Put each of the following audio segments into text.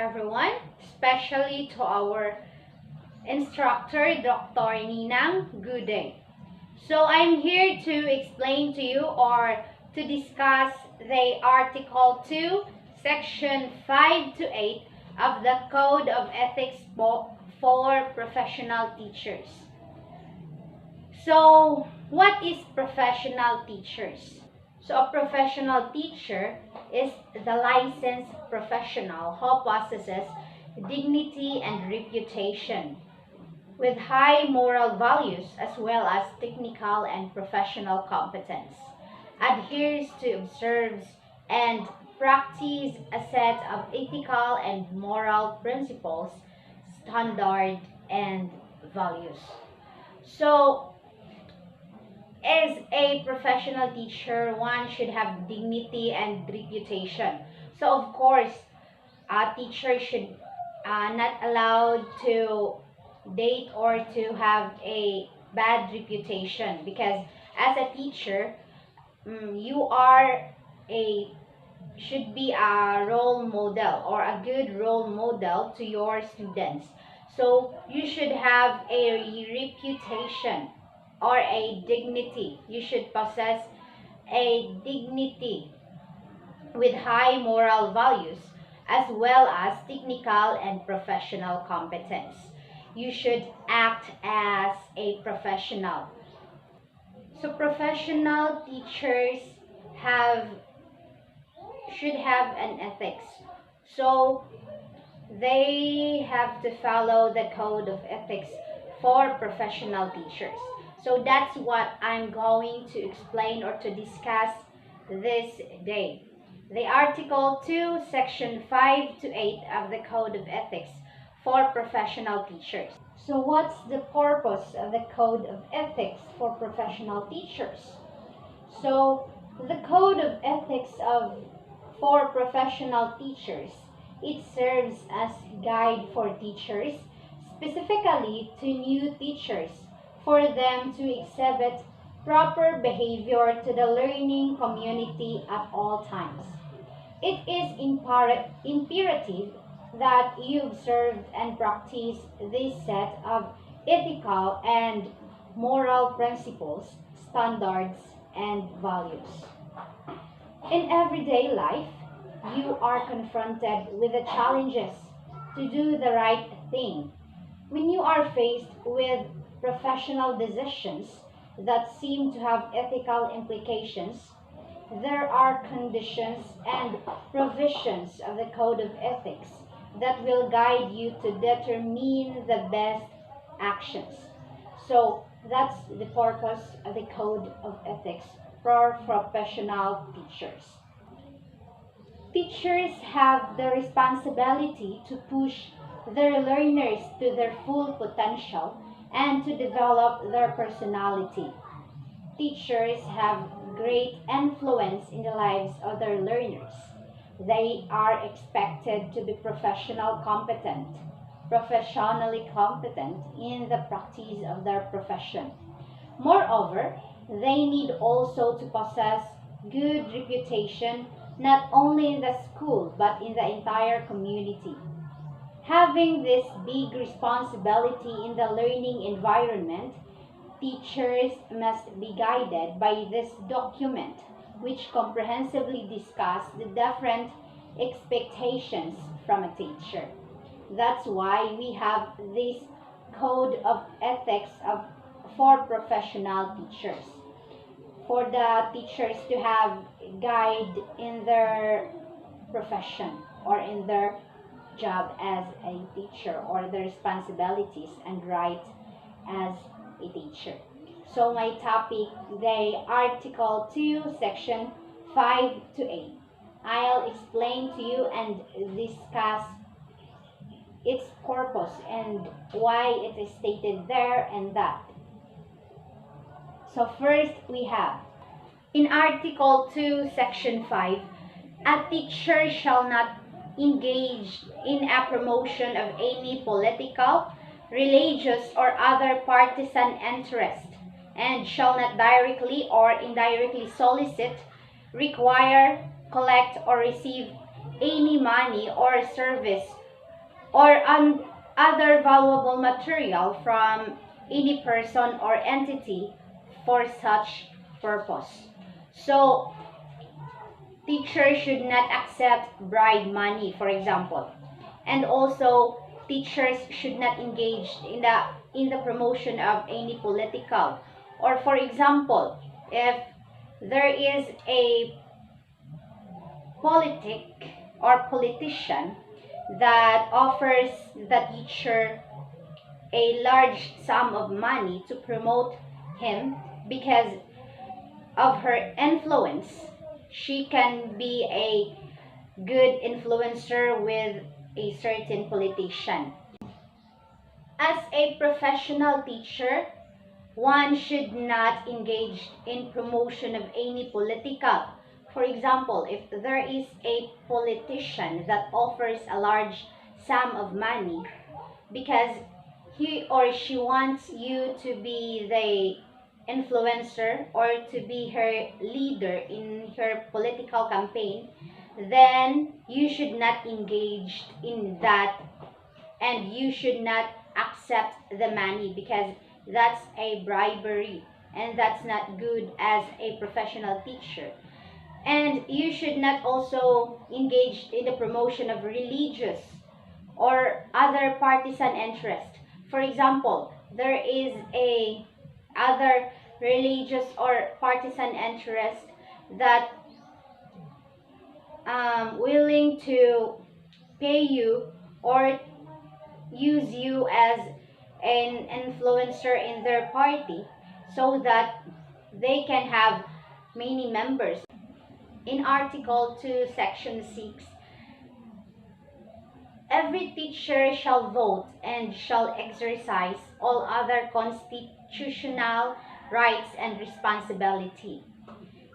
everyone, especially to our instructor, Dr. Ninang. Good day. So I'm here to explain to you or to discuss the Article 2, Section 5 to 8 of the Code of Ethics for Professional Teachers. So, what is professional teachers? So, a professional teacher is the licensed professional who possesses dignity and reputation with high moral values as well as technical and professional competence, adheres to, observes, and practice a set of ethical and moral principles, standards, and values. So, as a professional teacher, one should have dignity and reputation. So, of course, a teacher should not allowed to date or to have a bad reputation, because as a teacher, you are a should be a role model or a good role model to your students. So you should have a reputation or a dignity. You should possess a dignity with high moral values as well as technical and professional competence. You should act as a professional. So professional teachers have should have an ethics. So they have to follow the code of ethics for professional teachers. So that's what I'm going to explain or to discuss this day. The Article 2, Section 5 to 8 of the Code of Ethics for Professional Teachers. So what's the purpose of the Code of Ethics for Professional Teachers? So the Code of Ethics for Professional Teachers, it serves as guide for teachers, specifically to new teachers, for them to exhibit proper behavior to the learning community at all times. It is imperative that you observe and practice this set of ethical and moral principles, standards, and values. In everyday life, you are confronted with the challenges to do the right thing. When you are faced with professional decisions that seem to have ethical implications, there are conditions and provisions of the Code of Ethics that will guide you to determine the best actions. So that's the purpose of the Code of Ethics for professional teachers. Teachers have the responsibility to push their learners to their full potential and to develop their personality. Teachers have great influence in the lives of their learners. They are expected to be professionally competent in the practice of their profession. Moreover, they need also to possess good reputation not only in the school but in the entire community. Having this big responsibility in the learning environment, teachers must be guided by this document, which comprehensively discuss the different expectations from a teacher. That's why we have this Code of Ethics for professional teachers. For the teachers to have guide in their profession or in their job as a teacher, or the responsibilities and rights as a teacher. So my topic, the Article 2, Section 5 to 8. I'll explain to you and discuss its purpose and why it is stated there and that. So first we have, in Article 2, Section 5, a teacher shall not engage in a promotion of any political, religious, or other partisan interest, and shall not directly or indirectly solicit, require, collect, or receive any money or service or other valuable material from any person or entity for such purpose. So, teachers should not accept bribe money, for example. And also, teachers should not engage in the promotion of any political. Or for example, if there is a politic or politician that offers the teacher a large sum of money to promote him because of her influence, she can be a good influencer with a certain politician. As a professional teacher, one should not engage in promotion of any political. For example, if there is a politician that offers a large sum of money because he or she wants you to be the influencer or to be her leader in her political campaign, then you should not engage in that, and you should not accept the money because that's a bribery and that's not good as a professional teacher. And you should not also engage in the promotion of religious or other partisan interest. For example, there is a other religious or partisan interest that willing to pay you or use you as an influencer in their party so that they can have many members. In Article 2, Section 6, every teacher shall vote and shall exercise all other constitutional rights and responsibility.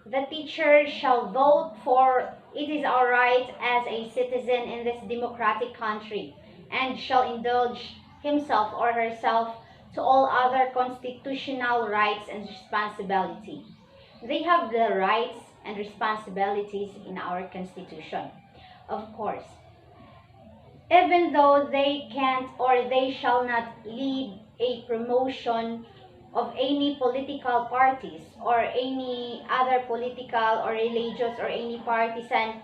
The teacher shall vote, for it is our right as a citizen in this democratic country, and shall indulge himself or herself to all other constitutional rights and responsibility. They have the rights and responsibilities in our Constitution, of course. Even though they can't or they shall not lead a promotion of any political parties or any other political or religious or any partisan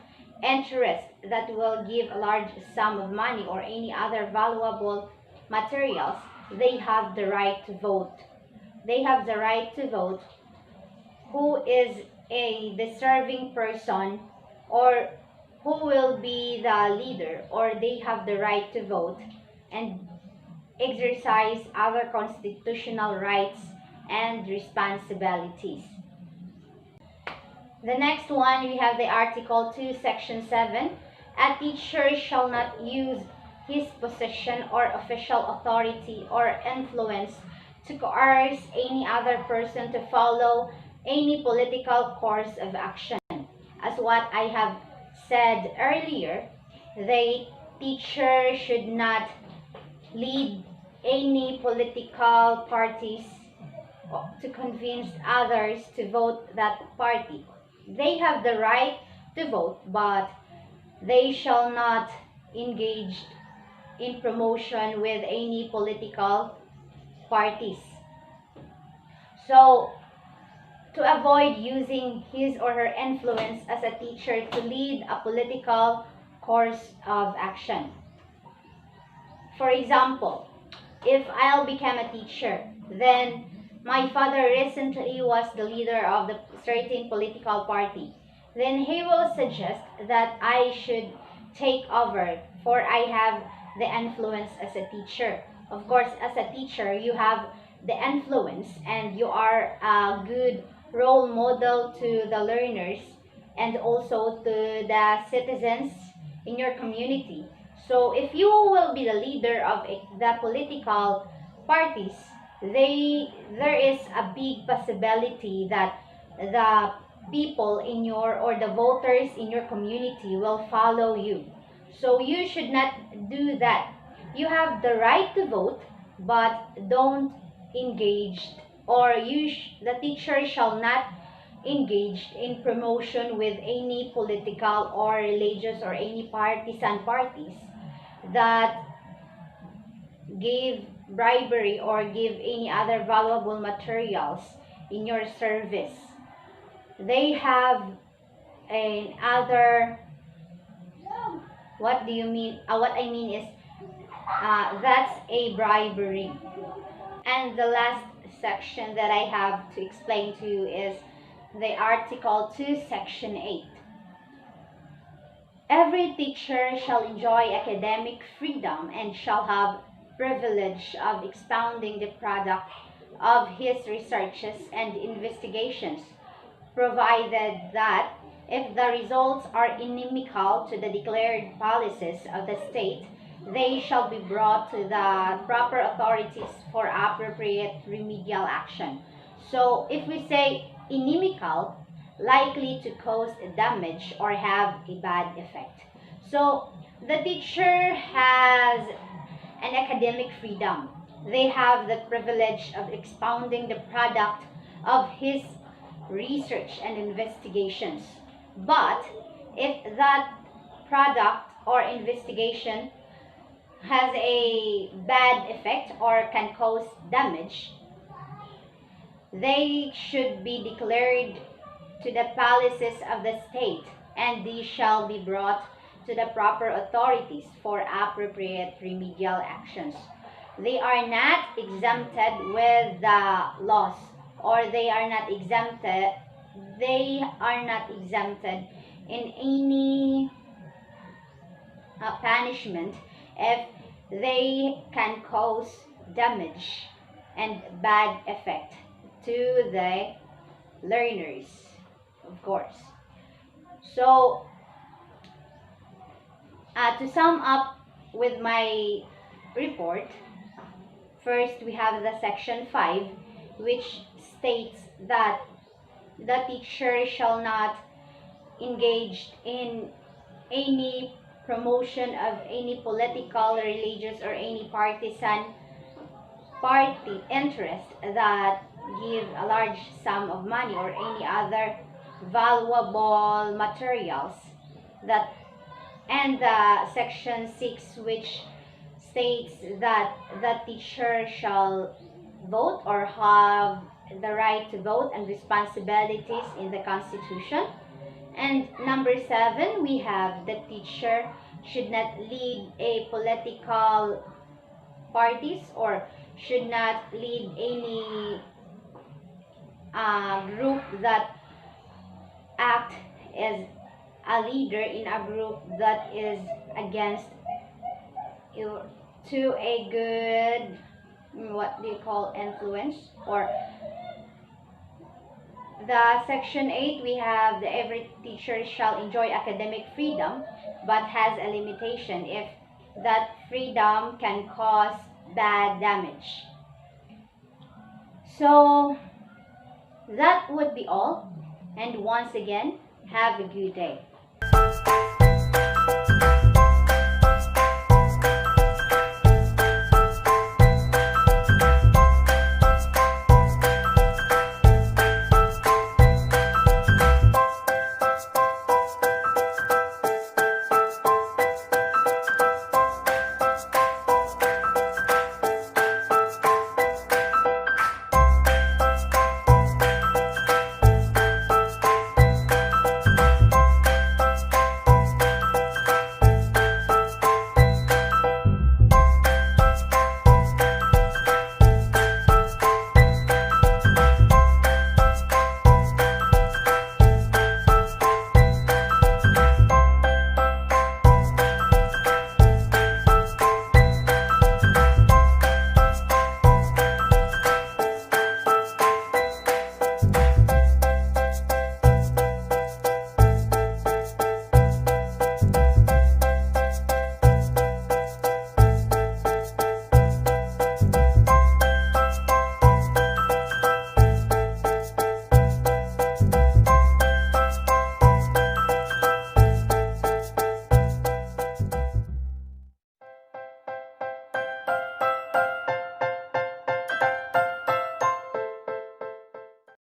interest that will give a large sum of money or any other valuable materials, they have the right to vote. They have the right to vote who is a deserving person or who will be the leader, or they have the right to vote and exercise other constitutional rights and responsibilities. The next one, we have the Article 2, Section 7. A teacher shall not use his position or official authority or influence to coerce any other person to follow any political course of action. As what I have said earlier, the teacher should not lead any political parties to convince others to vote that party. They have the right to vote, but they shall not engage in promotion with any political parties. So, to avoid using his or her influence as a teacher to lead a political course of action. For example, if I'll become a teacher, then my father recently was the leader of the certain political party. Then he will suggest that I should take over, for I have the influence as a teacher. Of course, as a teacher, you have the influence and you are a good role model to the learners and also to the citizens in your community. So if you will be the leader of the political parties, there is a big possibility that the people in your or the voters in your community will follow you. So you should not do that. You have the right to vote, but don't engage, or the teacher shall not engage in promotion with any political or religious or any partisan parties that give bribery or give any other valuable materials in your service. They have another, what do you mean? What I mean is, that's a bribery. And the last section that I have to explain to you is the Article 2, Section 8. Every teacher shall enjoy academic freedom and shall have privilege of expounding the product of his researches and investigations, provided that if the results are inimical to the declared policies of the state, they shall be brought to the proper authorities for appropriate remedial action. So if we say inimical, likely to cause damage or have a bad effect. So the teacher has an academic freedom. They have the privilege of expounding the product of his research and investigations. But if that product or investigation has a bad effect or can cause damage, they should be declared to the policies of the state, and these shall be brought to the proper authorities for appropriate remedial actions. They are not exempted with the laws, or they are not exempted in any punishment if they can cause damage and bad effect to the learners, of course. So, to sum up with my report, first we have the section 5, which states that the teacher shall not engage in any promotion of any political, religious, or any partisan party interest that give a large sum of money or any other valuable materials. That, and section 6, which states that the teacher shall vote or have the right to vote and responsibilities in the Constitution. And number 7, we have the teacher should not lead a political parties or should not lead any group that act as a leader in a group that is against to a good, what do you call, influence. Or the section 8, we have the every teacher shall enjoy academic freedom but has a limitation if that freedom can cause bad damage. So that would be all, and once again, have a good day.